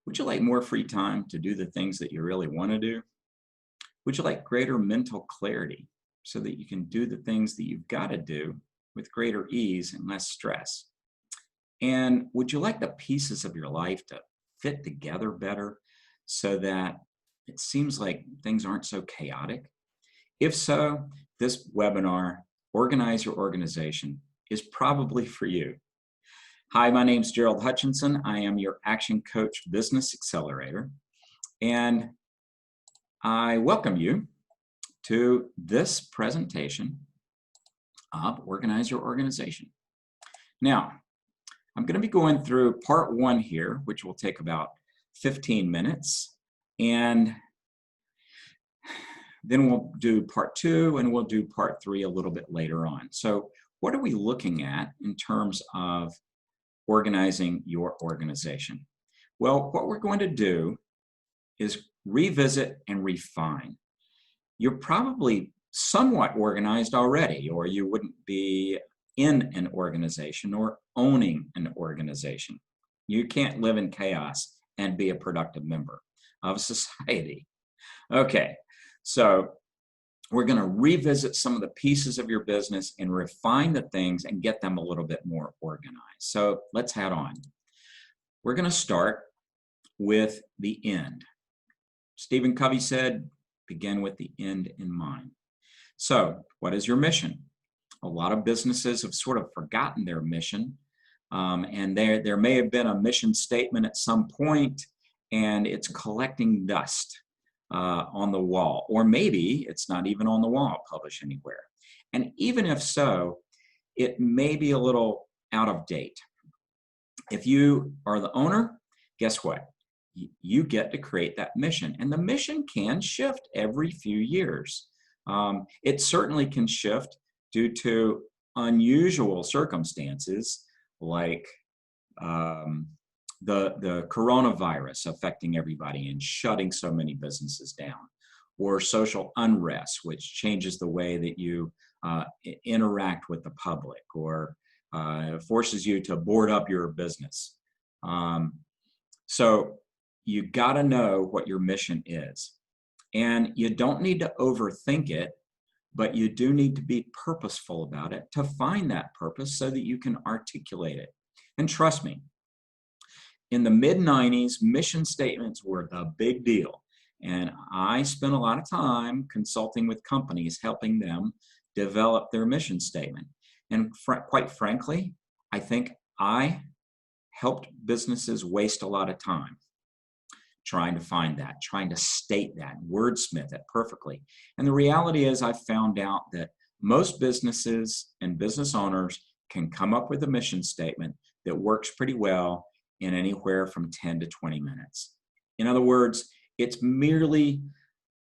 Would you like more free time to do the things that you really want to do? Would you like greater mental clarity so that you can do the things that you've got to do with greater ease and less stress? And would you like the pieces of your life to fit together better so that it seems like things aren't so chaotic? If so, this webinar, Organize Your Organization, is probably for you. Hi, my name's Gerald Hutchinson. I am your Action Coach Business Accelerator, and I welcome you to this presentation of Organize Your Organization. Now, I'm going to be going through part one here, which will take about 15 minutes, and then we'll do part two, and we'll do part three a little bit later on. So what are we looking at in terms of organizing your organization? Well, what we're going to do is revisit and refine. You're probably somewhat organized already, or you wouldn't be in an organization or owning an organization. You can't live in chaos and be a productive member of society. Okay, so we're going to revisit some of the pieces of your business and refine the things and get them a little bit more organized. So let's head on. We're going to start with the end. Stephen Covey said, begin with the end in mind. So what is your mission? A lot of businesses have sort of forgotten their mission, and there may have been a mission statement at some point, and it's collecting dust on the wall, or maybe it's not even on the wall, published anywhere. And even if so, it may be a little out of date. If you are the owner, guess what? You get to create that mission, and the mission can shift every few years. It certainly can shift due to unusual circumstances like the coronavirus affecting everybody and shutting so many businesses down, or social unrest, which changes the way that you interact with the public, or forces you to board up your business. So you got to know what your mission is. And you don't need to overthink it, but you do need to be purposeful about it to find that purpose so that you can articulate it. And trust me, in the mid-90s, mission statements were the big deal. And I spent a lot of time consulting with companies, helping them develop their mission statement. And quite frankly, I think I helped businesses waste a lot of time trying to find that, trying to state that, wordsmith it perfectly. And the reality is I found out that most businesses and business owners can come up with a mission statement that works pretty well in anywhere from 10 to 20 minutes. In other words, it's merely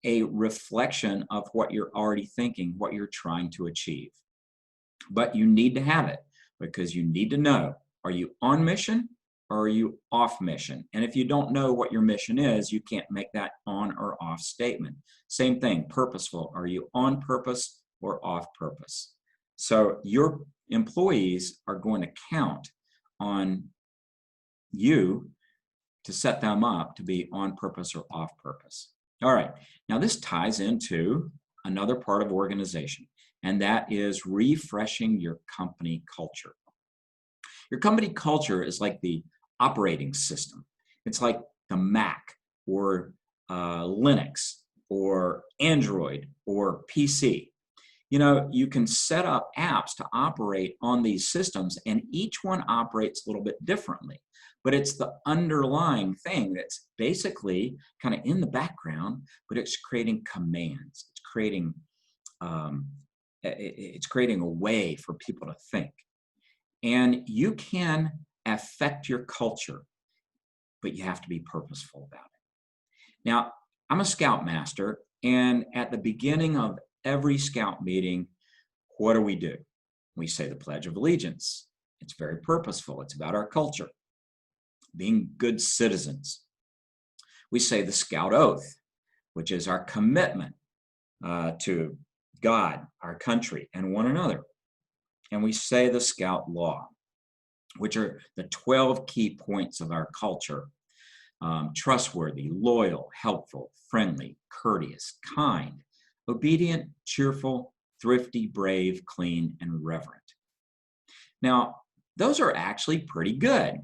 a reflection of what you're already thinking, what you're trying to achieve. But you need to have it because you need to know, are you on mission or are you off mission? And if you don't know what your mission is, you can't make that on or off statement. Same thing, purposeful. Are you on purpose or off purpose? So your employees are going to count on you to set them up to be on purpose or off purpose. All right, now this ties into another part of organization, and that is refreshing your company culture. Your company culture is like the operating system. It's like the Mac or Linux or Android or PC. You know, you can set up apps to operate on these systems, and each one operates a little bit differently. But it's the underlying thing that's basically kind of in the background, but it's creating commands. It's creating a way for people to think. And you can affect your culture, but you have to be purposeful about it. Now, I'm a scoutmaster, and at the beginning of every scout meeting, what do? We say the Pledge of Allegiance. It's very purposeful. It's about our culture, being good citizens. We say the Scout Oath, which is our commitment to God, our country, and one another. And we say the Scout Law, which are the 12 key points of our culture trustworthy, loyal, helpful, friendly, courteous, kind, obedient, cheerful, thrifty, brave, clean, and reverent. Now, those are actually pretty good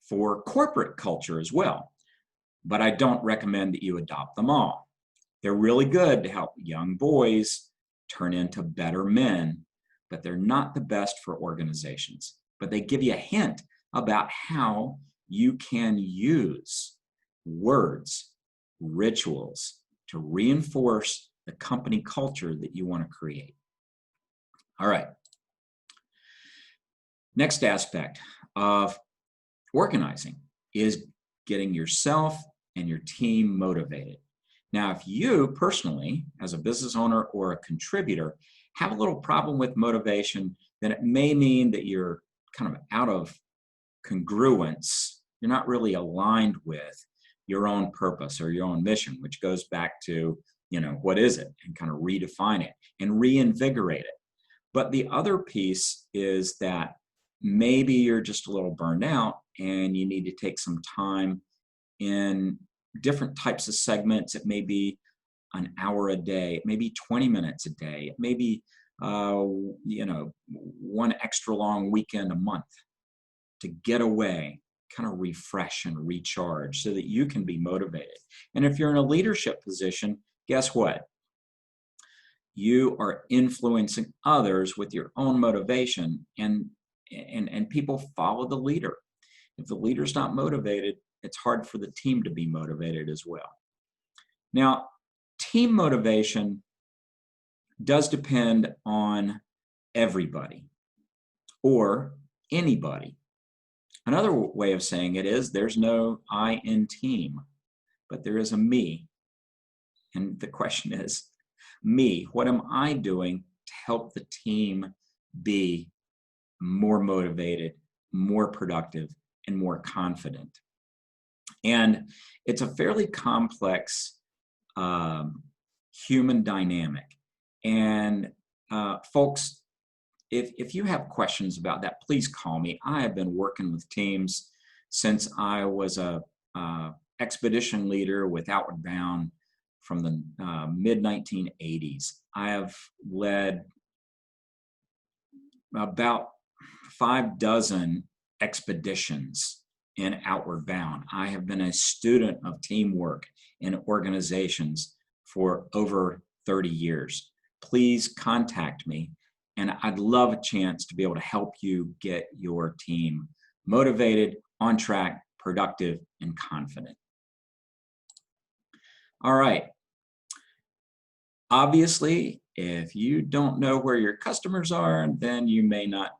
for corporate culture as well, but I don't recommend that you adopt them all. They're really good to help young boys turn into better men, but they're not the best for organizations. But they give you a hint about how you can use words, rituals to reinforce the company culture that you want to create. All right. Next aspect of organizing is getting yourself and your team motivated. Now, if you personally, as a business owner or a contributor, have a little problem with motivation, then it may mean that you're kind of out of congruence. You're not really aligned with your own purpose or your own mission, which goes back to, what is it? And kind of redefine it and reinvigorate it. But the other piece is that maybe you're just a little burned out and you need to take some time in different types of segments. It may be an hour a day, it may be 20 minutes a day, it may be, one extra long weekend a month to get away, kind of refresh and recharge so that you can be motivated. And if you're in a leadership position, guess what? You are influencing others with your own motivation, and people follow the leader. If the leader's not motivated, it's hard for the team to be motivated as well. Now, team motivation does depend on everybody or anybody. Another way of saying it is there's no I in team, but there is a me. And the question is, me, what am I doing to help the team be more motivated, more productive, and more confident? And it's a fairly complex human dynamic. And folks, if you have questions about that, please call me. I have been working with teams since I was a expedition leader with Outward Bound from the mid-1980s. I have led about 6 expeditions in Outward Bound. I have been a student of teamwork in organizations for over 30 years. Please contact me, and I'd love a chance to be able to help you get your team motivated, on track, productive, and confident. All right. Obviously, if you don't know where your customers are, then you may not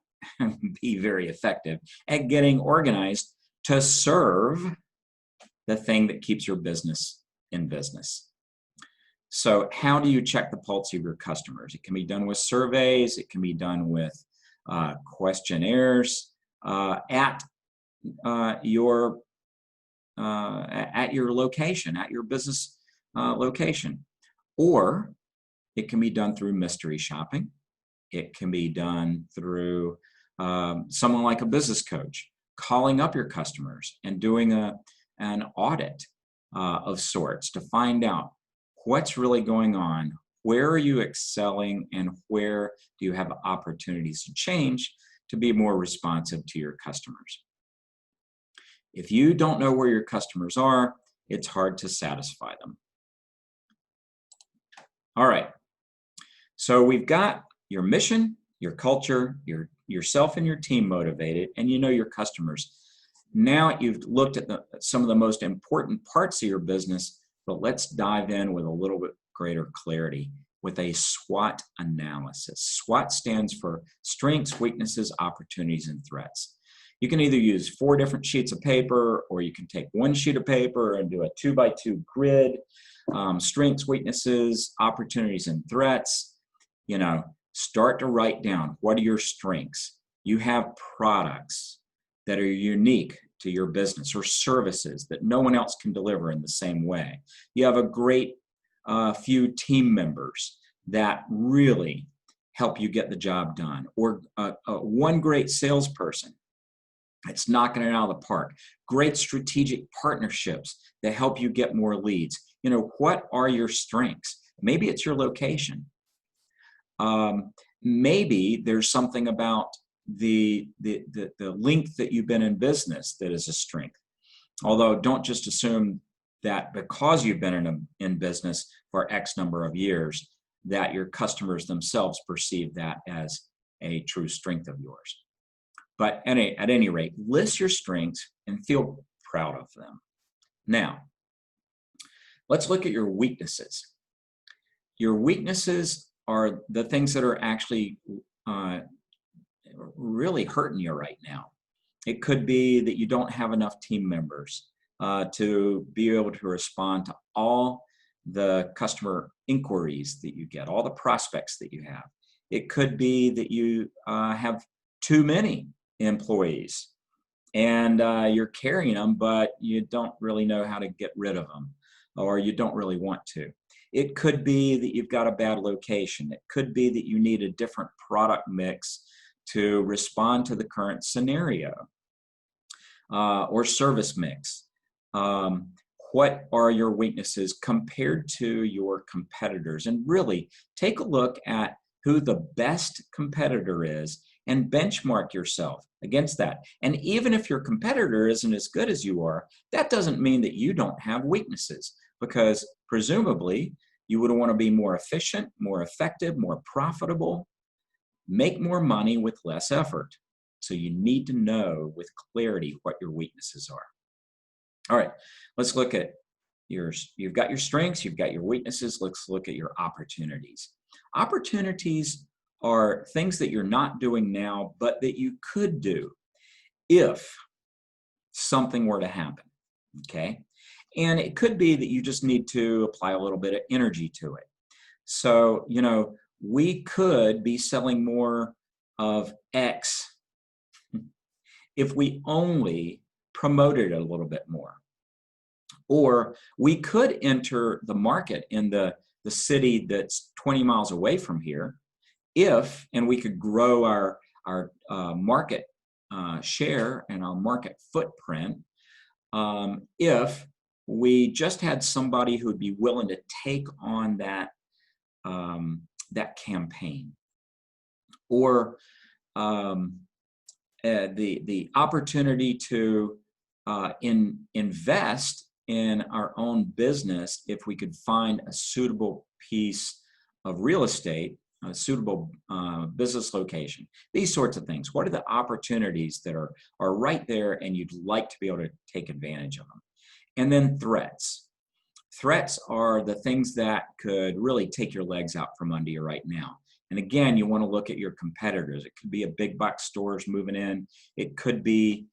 be very effective at getting organized to serve the thing that keeps your business in business. So how do you check the pulse of your customers? It can be done with surveys. It can be done with questionnaires at your location, at your business location. Or it can be done through mystery shopping. It can be done through someone like a business coach, calling up your customers and doing an audit of sorts to find out what's really going on, where are you excelling, and where do you have opportunities to change to be more responsive to your customers. If you don't know where your customers are, it's hard to satisfy them. All right, so we've got your mission, your culture, yourself and your team motivated, and you know your customers. Now you've looked at some of the most important parts of your business, but let's dive in with a little bit greater clarity with a SWOT analysis. SWOT stands for strengths, weaknesses, opportunities, and threats. You can either use 4 different sheets of paper, or you can take 1 sheet of paper and do a 2x2 grid. Strengths, weaknesses, opportunities, and threats. Start to write down, what are your strengths? You have products that are unique to your business, or services that no one else can deliver in the same way. You have a great few team members that really help you get the job done, or one great salesperson It's knocking it out of the park. Great strategic partnerships that help you get more leads. What are your strengths? Maybe it's your location. Maybe there's something about the length that you've been in business that is a strength. Although don't just assume that because you've been in business for X number of years, that your customers themselves perceive that as a true strength of yours. But at any rate, list your strengths and feel proud of them. Now, let's look at your weaknesses. Your weaknesses are the things that are actually really hurting you right now. It could be that you don't have enough team members to be able to respond to all the customer inquiries that you get, all the prospects that you have. It could be that you have too many employees and you're carrying them, but you don't really know how to get rid of them, or you don't really want to. It could be that you've got a bad location. It could be that you need a different product mix to respond to the current scenario, or service mix. What are your weaknesses compared to your competitors? And really take a look at who the best competitor is and benchmark yourself against that. And even if your competitor isn't as good as you are, that doesn't mean that you don't have weaknesses, because presumably you would want to be more efficient, more effective, more profitable, make more money with less effort. So you need to know with clarity what your weaknesses are. All right, let's look at you've got your strengths, you've got your weaknesses. Let's look at your opportunities. Opportunities are things that you're not doing now, but that you could do if something were to happen, okay? And it could be that you just need to apply a little bit of energy to it. So, we could be selling more of X if we only promoted it a little bit more. Or we could enter the market in the city that's 20 miles away from here and we could grow our market share and our market footprint if we just had somebody who would be willing to take on that campaign. Or the opportunity to invest in our own business if we could find a suitable piece of real estate, a suitable business location, these sorts of things. What are the opportunities that are right there and you'd like to be able to take advantage of them? And then threats. Threats are the things that could really take your legs out from under you right now. And again, you want to look at your competitors. It could be a big box stores moving in. It could be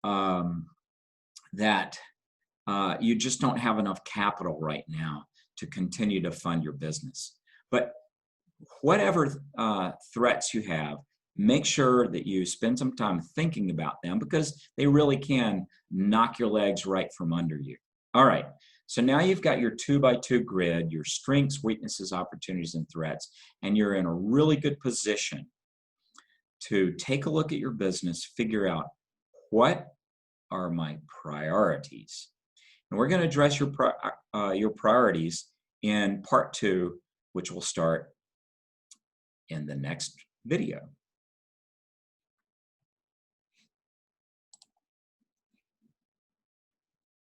that you just don't have enough capital right now to continue to fund your business. But whatever threats you have, make sure that you spend some time thinking about them, because they really can knock your legs right from under you. All right. So now you've got your 2x2 grid, your strengths, weaknesses, opportunities, and threats, and you're in a really good position to take a look at your business, figure out what are my priorities. And we're going to address your priorities in part 2, which will start in the next video.